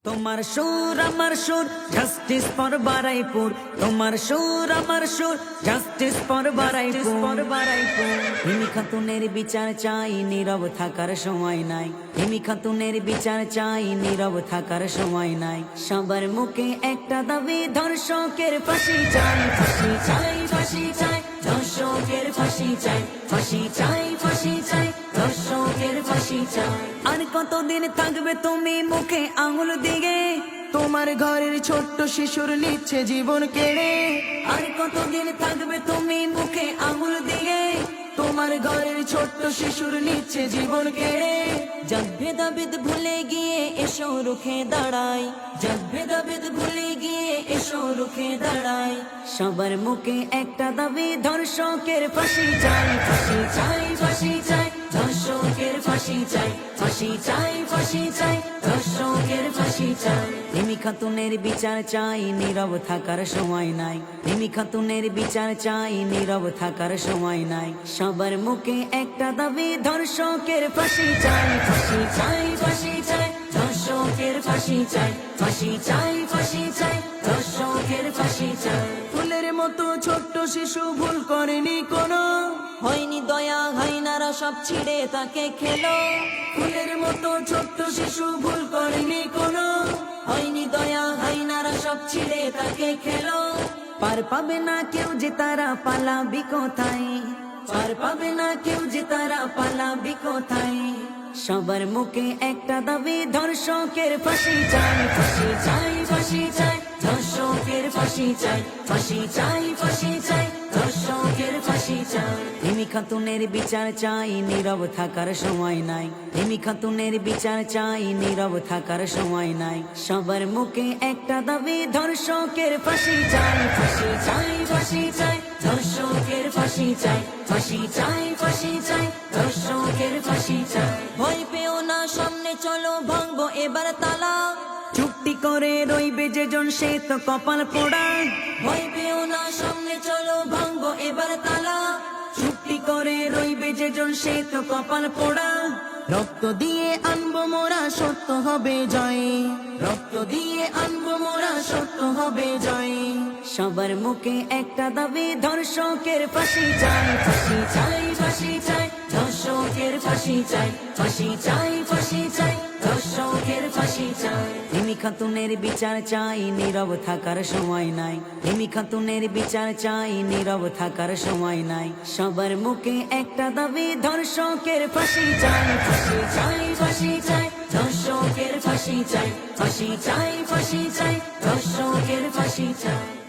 তোমার সুর আমার সুর জাস্টিস ফর বারাইপুর, তোমার সুর আমার সুর জাস্টিস ফর বারাইপুর। হিমি খাতুনের বিচার চাই, নীরব থাকার সময় নাই। হিমি খাতুনের বিচার চাই, নীরব থাকার সময় নাই। সবার মুখে একটা দাবি, ধর্ষকের ফাঁসি চাই, ফাঁসি চাই, ফাঁসি চাই, ধর্ষকের ফাঁসি চাই, ফাঁসি চাই, ফাঁসি চাই, ধর্ষকের ফাঁসি চাই। আর কতদিন থাকবে তুমি মুখে আঙুল দিয়ে? তোমার ঘরের ছোট্ট শিশুর নিচ্ছে জীবন কেড়ে। আর কতদিন থাকবে তুমি মুখে আঙুল দিয়ে? তোমার ঘরের ছোট্ট শিশুর নিচ্ছে জীবন কেড়ে। জগ ভেদাভেদ ভুলে গিয়ে এসো রুখে দাঁড়াই, জগ ভেদাভেদ ভুলে গিয়ে এসো রুখে দাঁড়াই। সবার মুখে একটা দাবি, ধর্ষকের ফাঁসি চাই, ফাঁসি চাই, ফাঁসি চাই, ধর্ষকের ফাঁসি চাই, ফাঁসি চাই, ফাঁসি চাই, ধর্ষকের ফাঁসি চাই। হিমি খাতুনের বিচার চাই, নীরব থাকার সময় নাই। হিমি খাতুনের বিচার চাই, নীরব থাকার সময় নাই। সবার মুখে একটা দাবি, ধর্ষকের ফাঁসি চাই, ফাঁসি চাই, ফাঁসি চাই, ধর্ষকের ফাঁসি চাই, ফাঁসি চাই, ফাঁসি চাই, ধর্ষকের ফাঁসি চাই। ফুলের মতো ছোট্ট শিশু ভুল করেনি কোনো, হয়নি দয়া, হাইনারা সব ছিঁড়ে তাকে খেলো। ফুলের মতো ছোট্ট শিশু ভুল করেনি কোনো, হয়নি দয়া, হাইনারা সব ছিঁড়ে তাকে খেলো। পার পাবে না কেউ যে তারা পালাবি কোথায়, পার পাবে না কেউ যে তারা পালাবি কোথায়। সবার মুখে একটা দাবি, ধর্ষকের ফাঁসি চাই, ফাঁসি চাই, ফাঁসি চাই, ধর্ষকের ফাঁসি চাই, ফাঁসি চাই, ফাঁসি চাই, ধর্ষকের ফাঁসি চাই। হিমি খাতুনের বিচার চাই, নীরব থাকার সময় নাই। হিমি খাতুনের বিচার চাই, নীরব থাকার সময় নাই। সবার মুখে একটা দাবি, ধর্ষকের ফাঁসি চাই, ফাঁসি চাই, ফাঁসি চাই, ধর্ষকের ফাঁসি চাই, ফাঁসি চাই, ফাঁসি চাই, ধর্ষকের ফাঁসি চাই। ভয় পেও না, সামনে চলো, ভাঙবো এবার তালা। চুক্তি করে রইবে যেজন, সে তো কপাল পোড়া। ভয় পেও না, সামনে চলো, ভাঙবো এবার তালা। চুক্তি করে রইবে যেজন, সে তো কপাল পোড়া। রক্ত দিয়ে আনবো মোরা, সত্য হবে জয়। রক্ত দিয়ে আনবো মোরা, সত্য হবে জয়। সবার মুখে একটা দাবি, ধর্ষকের ফাঁসি চাই, ফাঁসি চাই, ফাঁসি চাই, ধর্ষকের ফাঁসি চাই, ফাঁসি চাই, ফাঁসি চাই, ধর্ষকের ফাঁসি চাই। হিমি খাতুনের বিচার চাই, নীরব থাকার সময় নাই। হিমি খাতুনের বিচার চাই, নীরব থাকার সময় নাই। সবার মুখে একটা দাবি, ধর্ষকের ফাঁসি চাই, ফাঁসি চাই, ফাঁসি চাই, ধর্ষকের ফাঁসি চাই, ফাঁসি চাই, ফাঁসি চাই, ধর্ষকের ফাঁসি চাই।